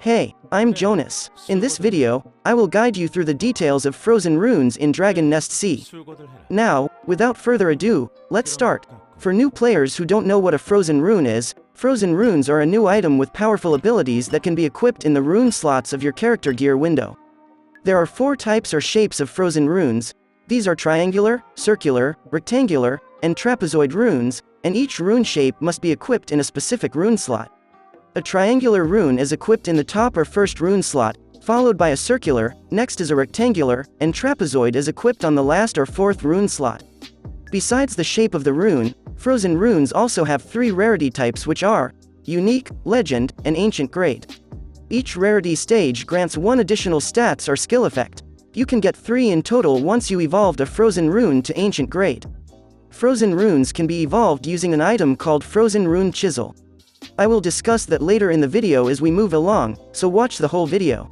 Hey, I'm Jonas. In this video, I will guide you through the details of Frozen Runes in Dragon Nest Sea. Now, without further ado, let's start. For new players who don't know what a Frozen Rune is, Frozen Runes are a new item with powerful abilities that can be equipped in the rune slots of your character gear window. There are 4 types or shapes of Frozen Runes. These are triangular, circular, rectangular, and trapezoid runes, and each rune shape must be equipped in a specific rune slot. A triangular rune is equipped in the top or first rune slot, followed by a circular, next is a rectangular, and trapezoid is equipped on the last or 4th rune slot. Besides the shape of the rune, Frozen Runes also have 3 rarity types, which are Unique, Legend, and Ancient Grade. Each rarity stage grants 1 additional stats or skill effect. You can get 3 in total once you evolved a Frozen Rune to Ancient Grade. Frozen Runes can be evolved using an item called Frozen Rune Chisel. I will discuss that later in the video as we move along, so watch the whole video.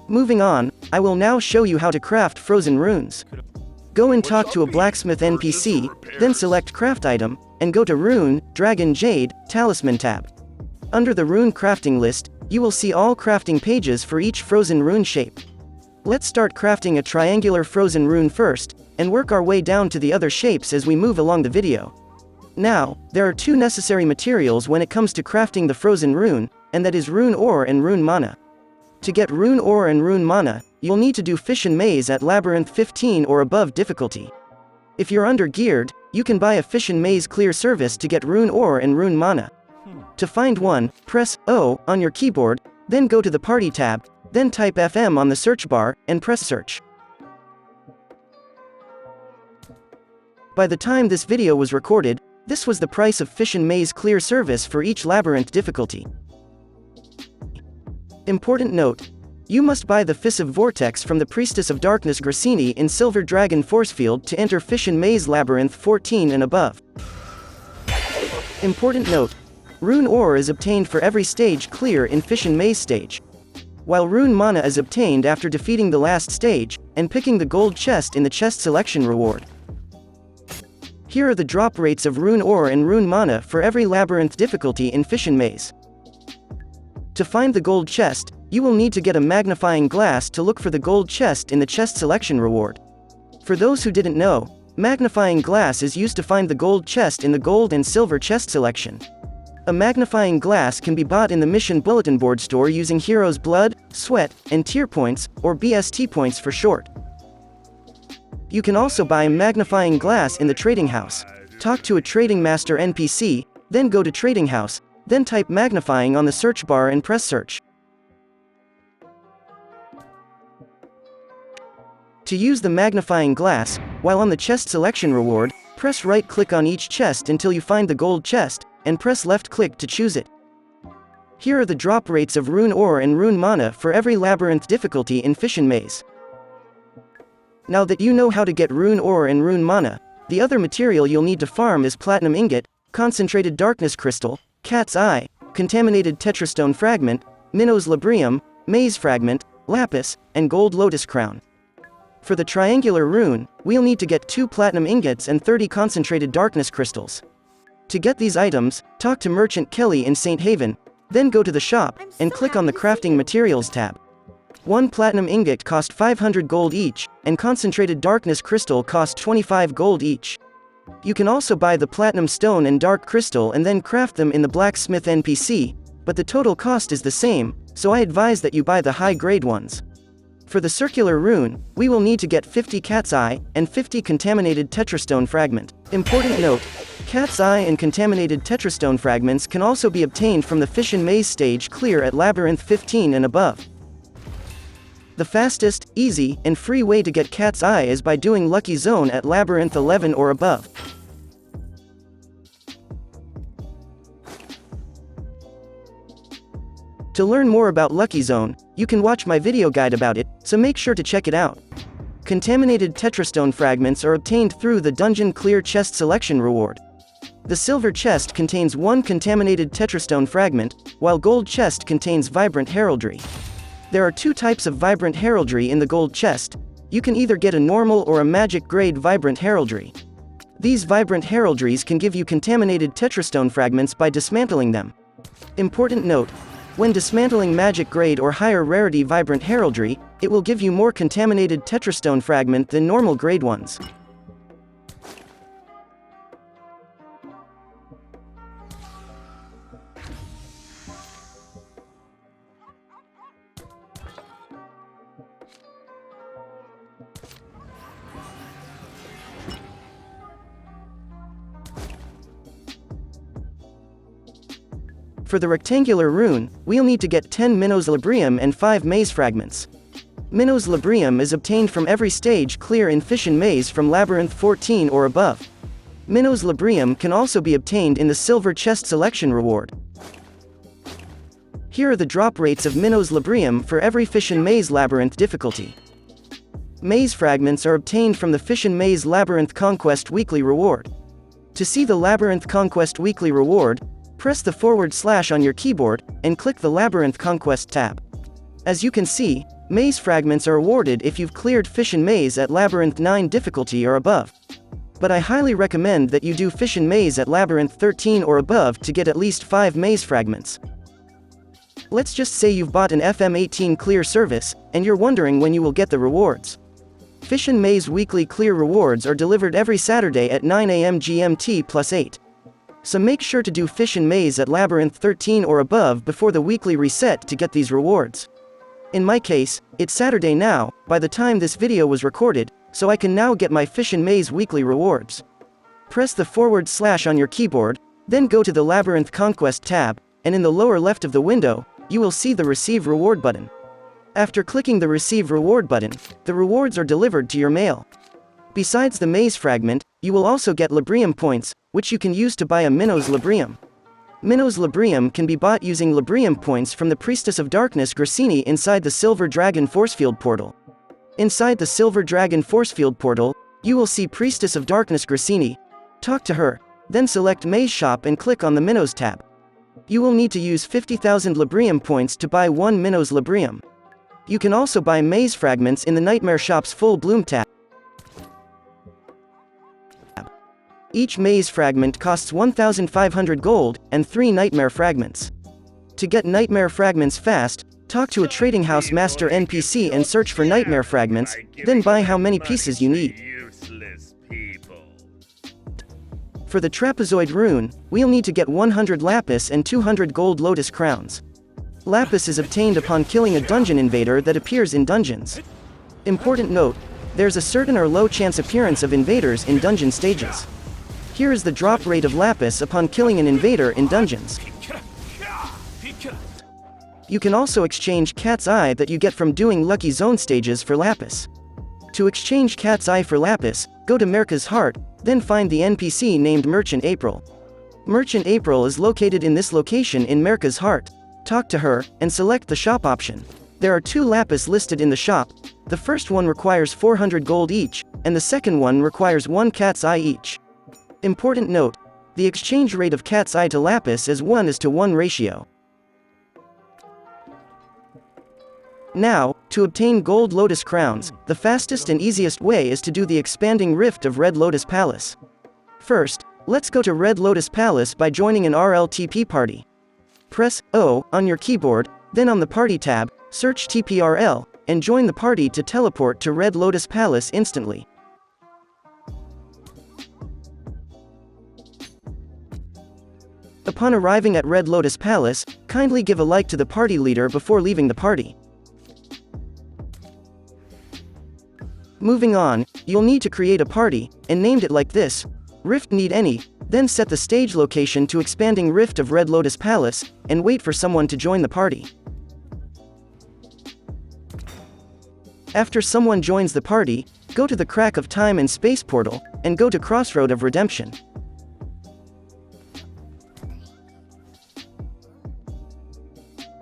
Moving on, I will now show you how to craft Frozen Runes. Go and talk to a blacksmith NPC, then select Craft Item, and go to Rune, Dragon Jade, Talisman tab. Under the Rune crafting list, you will see all crafting pages for each Frozen Rune shape. Let's start crafting a triangular Frozen Rune first, and work our way down to the other shapes as we move along the video. Now, there are 2 necessary materials when it comes to crafting the Frozen Rune, and that is Rune Ore and Rune Mana. To get Rune Ore and Rune Mana, you'll need to do Fish and Maze at Labyrinth 15 or above difficulty. If you're under-geared, you can buy a Fish and Maze clear service to get Rune Ore and Rune Mana. To find one, press O on your keyboard, then go to the Party tab, then type FM on the search bar, and press Search. By the time this video was recorded, this was the price of Fish and Maze clear service for each Labyrinth difficulty. Important note: you must buy the Fissive Vortex from the Priestess of Darkness Grassini in Silver Dragon Forcefield to enter Fish and Maze Labyrinth 14 and above. Important note: Rune Ore is obtained for every stage clear in Fish and Maze stage, while Rune Mana is obtained after defeating the last stage, and picking the gold chest in the chest selection reward. Here are the drop rates of Rune Ore and Rune Mana for every Labyrinth difficulty in Fish and Maze. To find the gold chest, you will need to get a magnifying glass to look for the gold chest in the chest selection reward. For those who didn't know, magnifying glass is used to find the gold chest in the gold and silver chest selection. A magnifying glass can be bought in the Mission Bulletin Board store using Hero's Blood, Sweat, and Tier Points, or BST points for short. You can also buy a magnifying glass in the Trading House. Talk to a Trading Master NPC, then go to Trading House, then type magnifying on the search bar and press search. To use the magnifying glass, while on the chest selection reward, press right-click on each chest until you find the gold chest, and press left-click to choose it. Here are the drop rates of Rune Ore and Rune Mana for every Labyrinth difficulty in Fish and Maze. Now that you know how to get Rune Ore and Rune Mana, the other material you'll need to farm is Platinum Ingot, Concentrated Darkness Crystal, Cat's Eye, Contaminated Tetrastone Fragment, Minnow's Labrium, Maze Fragment, Lapis, and Gold Lotus Crown. For the triangular rune, we'll need to get 2 Platinum Ingots and 30 Concentrated Darkness Crystals. To get these items, talk to Merchant Kelly in St. Haven, then go to the shop, and click on the Crafting Materials tab. 1 Platinum Ingot cost 500 gold each, and Concentrated Darkness Crystal cost 25 gold each. You can also buy the Platinum Stone and Dark Crystal and then craft them in the Blacksmith NPC, but the total cost is the same, so I advise that you buy the high-grade ones. For the circular rune, we will need to get 50 Cat's Eye, and 50 Contaminated Tetrastone Fragment. Important note: Cat's Eye and Contaminated Tetrastone Fragments can also be obtained from the Fish and Maze stage clear at Labyrinth 15 and above. The fastest, easy, and free way to get Cat's Eye is by doing Lucky Zone at Labyrinth 11 or above. To learn more about Lucky Zone, you can watch my video guide about it, so make sure to check it out. Contaminated Tetrastone Fragments are obtained through the Dungeon Clear Chest Selection reward. The silver chest contains 1 Contaminated Tetrastone Fragment, while gold chest contains Vibrant Heraldry. There are 2 types of Vibrant Heraldry in the gold chest. You can either get a normal or a magic grade Vibrant Heraldry. These Vibrant Heraldries can give you Contaminated Tetrastone Fragments by dismantling them. Important note: When dismantling magic grade or higher rarity vibrant heraldry, it will give you more contaminated tetrastone fragment than normal grade ones. For the rectangular rune, we'll need to get 10 Minos Librium and 5 maze fragments. Minos Librium is obtained from every stage clear in Fission Maze from Labyrinth 14 or above. Minos Librium can also be obtained in the Silver Chest Selection reward. Here are the drop rates of Minos Librium for every Fission Maze Labyrinth difficulty. Maze fragments are obtained from the Fission Maze Labyrinth Conquest Weekly reward. To see the Labyrinth Conquest Weekly reward, press the / on your keyboard, and click the Labyrinth Conquest tab. As you can see, maze fragments are awarded if you've cleared Fission Maze at Labyrinth 9 difficulty or above. But I highly recommend that you do Fission Maze at Labyrinth 13 or above to get at least 5 maze fragments. Let's just say you've bought an FM18 clear service, and you're wondering when you will get the rewards. Fission Maze weekly clear rewards are delivered every Saturday at 9 AM GMT +8. So make sure to do Fission Maze at Labyrinth 13 or above before the weekly reset to get these rewards. In my case, it's Saturday now, by the time this video was recorded, so I can now get my Fission Maze weekly rewards. Press the / on your keyboard, then go to the Labyrinth Conquest tab, and in the lower left of the window, you will see the Receive Reward button. After clicking the Receive Reward button, the rewards are delivered to your mail. Besides the maze fragment, you will also get Librium points, which you can use to buy a Minos Librium. Minos Librium can be bought using Librium points from the Priestess of Darkness Grassini inside the Silver Dragon Forcefield portal. Inside the Silver Dragon Forcefield portal, you will see Priestess of Darkness Grassini. Talk to her, then select Maze Shop and click on the Minos tab. You will need to use 50,000 Librium points to buy 1 Minos Librium. You can also buy maze fragments in the Nightmare Shop's Full Bloom tab. Each maze fragment costs 1,500 gold, and 3 nightmare fragments. To get nightmare fragments fast, talk to a trading house master NPC and search for nightmare fragments, then buy how many pieces you need. For the trapezoid rune, we'll need to get 100 lapis and 200 gold lotus crowns. Lapis is obtained upon killing a dungeon invader that appears in dungeons. Important note, there's a certain or low chance appearance of invaders in dungeon stages. Here is the drop rate of lapis upon killing an invader in dungeons. You can also exchange Cat's Eye that you get from doing Lucky Zone stages for lapis. To exchange Cat's Eye for lapis, go to Merca's Heart, then find the NPC named Merchant April. Merchant April is located in this location in Merca's Heart. Talk to her, and select the shop option. There are 2 lapis listed in the shop. The first one requires 400 gold each, and the second one requires 1 Cat's Eye each. Important note, the exchange rate of Cat's Eye to lapis is 1:1 ratio. Now, to obtain gold lotus crowns, the fastest and easiest way is to do the expanding rift of Red Lotus Palace. First, let's go to Red Lotus Palace by joining an RLTP party. Press O on your keyboard, then on the party tab, search TPRL, and join the party to teleport to Red Lotus Palace instantly. Upon arriving at Red Lotus Palace, kindly give a like to the party leader before leaving the party. Moving on, you'll need to create a party, and named it like this, Rift Need Any, then set the stage location to Expanding Rift of Red Lotus Palace, and wait for someone to join the party. After someone joins the party, go to the Crack of Time and Space portal, and go to Crossroad of Redemption.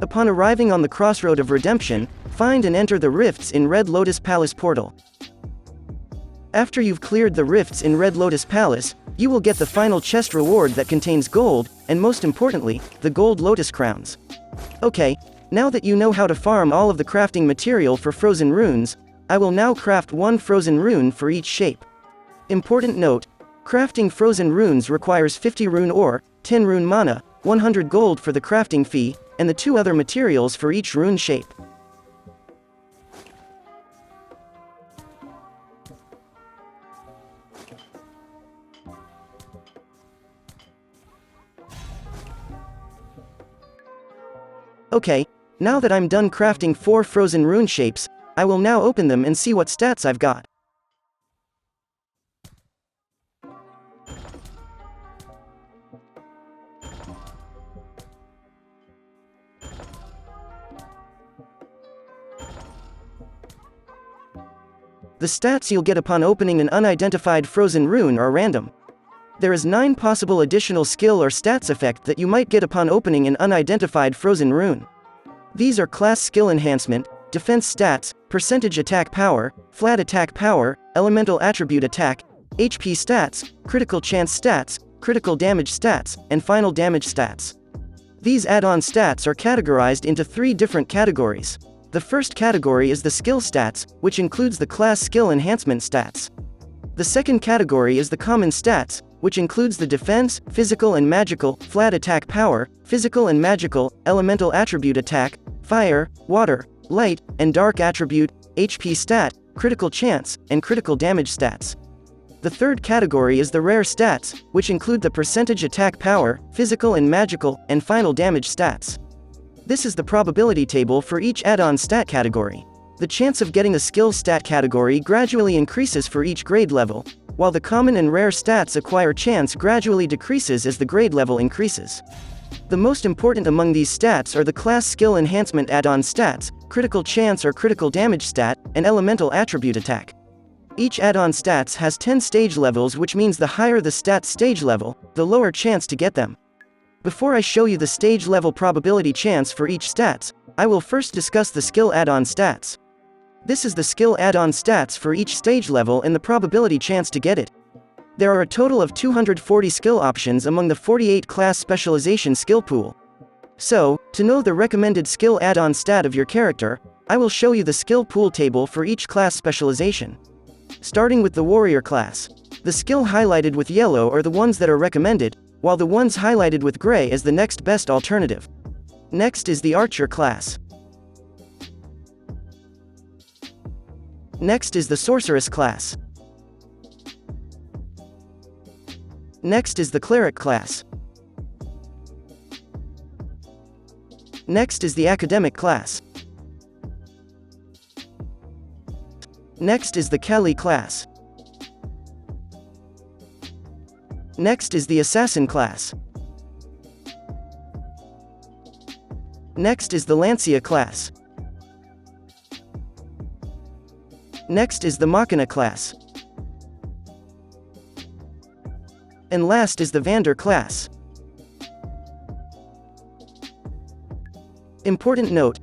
Upon arriving on the Crossroad of Redemption, find and enter the rifts in Red Lotus Palace portal. After you've cleared the rifts in Red Lotus Palace, you will get the final chest reward that contains gold, and most importantly, the gold lotus crowns. Okay, now that you know how to farm all of the crafting material for Frozen Runes, I will now craft 1 Frozen Rune for each shape. Important note, crafting Frozen Runes requires 50 rune ore, 10 rune mana, 100 gold for the crafting fee, and the 2 other materials for each rune shape. Okay, now that I'm done crafting 4 Frozen Rune shapes, I will now open them and see what stats I've got. The stats you'll get upon opening an unidentified Frozen Rune are random. There is 9 possible additional skill or stats effect that you might get upon opening an unidentified Frozen Rune. These are class skill enhancement, defense stats, percentage attack power, flat attack power, elemental attribute attack, HP stats, critical chance stats, critical damage stats, and final damage stats. These add-on stats are categorized into 3 different categories. The first category is the skill stats, which includes the class skill enhancement stats. The second category is the common stats, which includes the defense, physical and magical, flat attack power, physical and magical, elemental attribute attack, fire, water, light, and dark attribute, HP stat, critical chance, and critical damage stats. The third category is the rare stats, which include the percentage attack power, physical and magical, and final damage stats. This is the probability table for each add-on stat category. The chance of getting a skill stat category gradually increases for each grade level, while the common and rare stats acquire chance gradually decreases as the grade level increases. The most important among these stats are the class skill enhancement add-on stats, critical chance or critical damage stat, and elemental attribute attack. Each add-on stats has 10 stage levels, which means the higher the stat stage level, the lower chance to get them. Before I show you the stage level probability chance for each stats, I will first discuss the skill add-on stats. This is the skill add-on stats for each stage level and the probability chance to get it. There are a total of 240 skill options among the 48 class specialization skill pool. So, to know the recommended skill add-on stat of your character, I will show you the skill pool table for each class specialization. Starting with the warrior class. The skill highlighted with yellow are the ones that are recommended, while the ones highlighted with gray is the next best alternative. Next is the archer class. Next is the sorceress class. Next is the cleric class. Next is the academic class. Next is the Kali class. Next is the assassin class. Next is the Lancia class. Next is the Machina class. And last is the Vander class. Important note: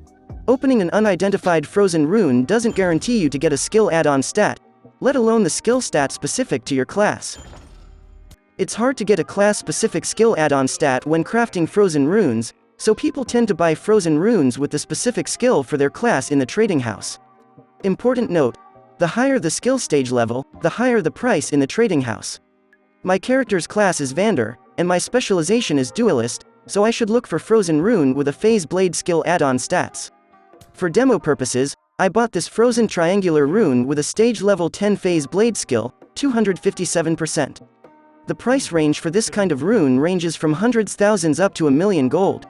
opening an unidentified Frozen Rune doesn't guarantee you to get a skill add-on stat, let alone the skill stat specific to your class. It's hard to get a class-specific skill add-on stat when crafting Frozen Runes, so people tend to buy Frozen Runes with the specific skill for their class in the trading house. Important note: the higher the skill stage level, the higher the price in the trading house. My character's class is Vander, and my specialization is Duelist, so I should look for Frozen Rune with a Phase Blade skill add-on stats. For demo purposes, I bought this Frozen Triangular Rune with a stage level 10 Phase Blade skill, 257%. The price range for this kind of rune ranges from hundreds thousands up to $1,000,000 gold.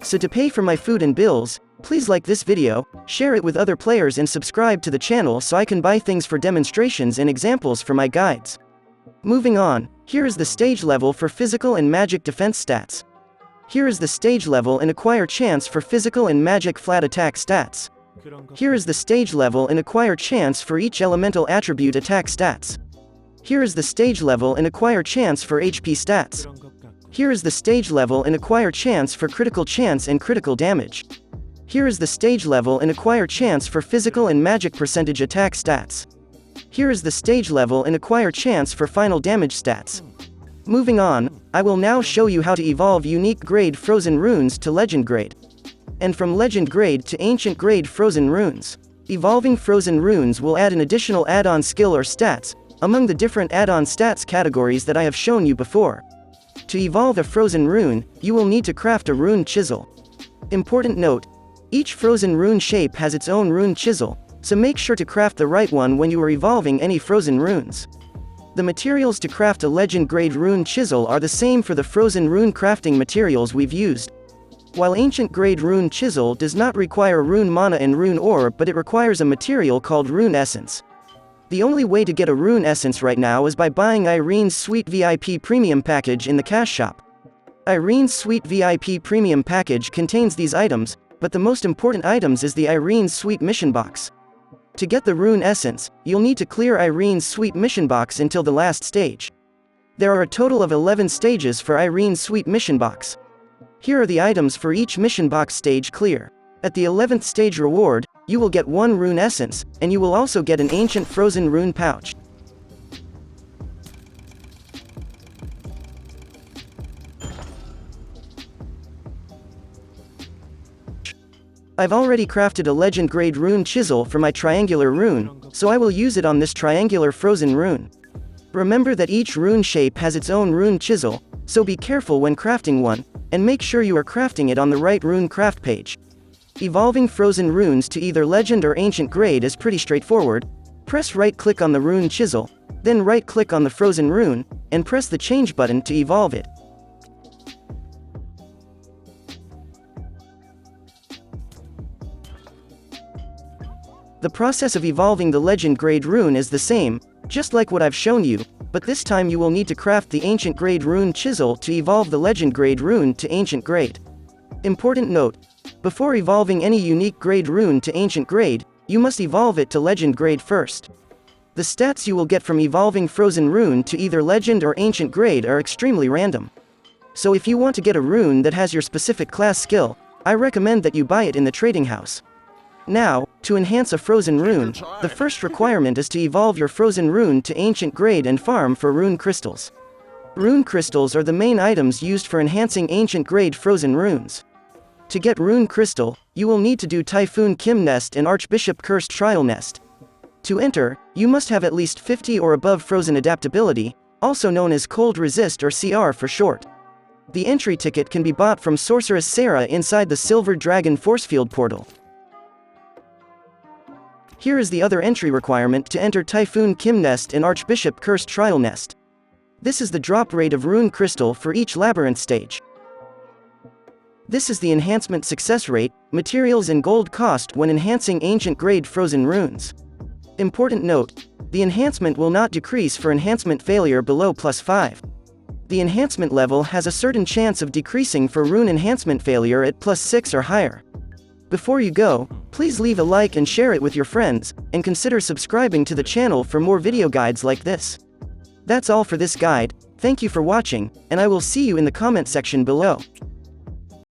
So to pay for my food and bills, please like this video, share it with other players and subscribe to the channel so I can buy things for demonstrations and examples for my guides. Moving on, here is the stage level for physical and magic defense stats. Here is the stage level and acquire chance for physical and magic flat attack stats. Here is the stage level and acquire chance for each elemental attribute attack stats. Here is the stage level and acquire chance for HP stats. Here is the stage level and acquire chance for critical chance and critical damage. Here is the stage level and acquire chance for physical and magic percentage attack stats. Here is the stage level and acquire chance for final damage stats. Moving on, I will now show you how to evolve unique grade Frozen Runes to Legend grade. And from Legend grade to Ancient grade Frozen Runes. Evolving Frozen Runes will add an additional add-on skill or stats, among the different add-on stats categories that I have shown you before. To evolve a Frozen Rune, you will need to craft a Rune Chisel. Important note: each Frozen Rune shape has its own rune chisel, so make sure to craft the right one when you are evolving any Frozen Runes. The materials to craft a Legend Grade Rune Chisel are the same for the Frozen Rune crafting materials we've used. While Ancient Grade Rune Chisel does not require Rune Mana and Rune Ore, but it requires a material called Rune Essence. The only way to get a Rune Essence right now is by buying Irene's Sweet VIP Premium Package in the cash shop. Irene's Sweet VIP Premium Package contains these items, but the most important items is the Irene's Sweet Mission Box. To get the Rune Essence, you'll need to clear Irene's Sweet Mission Box until the last stage. There are a total of 11 stages for Irene's Sweet Mission Box. Here are the items for each Mission Box stage clear. At the 11th stage reward, you will get 1 Rune Essence, and you will also get an Ancient Frozen Rune Pouch. I've already crafted a Legend Grade Rune Chisel for my triangular rune, so I will use it on this triangular Frozen Rune. Remember that each rune shape has its own rune chisel, so be careful when crafting one, and make sure you are crafting it on the right rune craft page. Evolving Frozen Runes to either Legend or Ancient Grade is pretty straightforward. Press right-click on the rune chisel, then right-click on the Frozen Rune, and press the change button to evolve it. The process of evolving the Legend Grade Rune is the same, just like what I've shown you, but this time you will need to craft the Ancient Grade Rune Chisel to evolve the Legend Grade Rune to Ancient Grade. Important note: before evolving any unique Grade Rune to Ancient Grade, you must evolve it to Legend Grade first. The stats you will get from evolving Frozen Rune to either Legend or Ancient Grade are extremely random. So if you want to get a rune that has your specific class skill, I recommend that you buy it in the trading house. Now, to enhance a Frozen Rune, the first requirement is to evolve your Frozen Rune to Ancient Grade and farm for Rune Crystals. Rune Crystals are the main items used for enhancing Ancient Grade Frozen Runes. To get Rune Crystal, you will need to do Typhoon Kim Nest and Archbishop Cursed Trial Nest. To enter, you must have at least 50 or above Frozen Adaptability, also known as Cold Resist or CR for short. The entry ticket can be bought from Sorceress Sarah inside the Silver Dragon Forcefield portal. Here is the other entry requirement to enter Typhoon Kim Nest and Archbishop Cursed Trial Nest. This is the drop rate of Rune Crystal for each Labyrinth stage. This is the enhancement success rate, materials and gold cost when enhancing Ancient Grade Frozen Runes. Important note: the enhancement will not decrease for enhancement failure below +5. The enhancement level has a certain chance of decreasing for rune enhancement failure at +6 or higher. Before you go, please leave a like and share it with your friends, and consider subscribing to the channel for more video guides like this. That's all for this guide. Thank you for watching, and I will see you in the comment section below.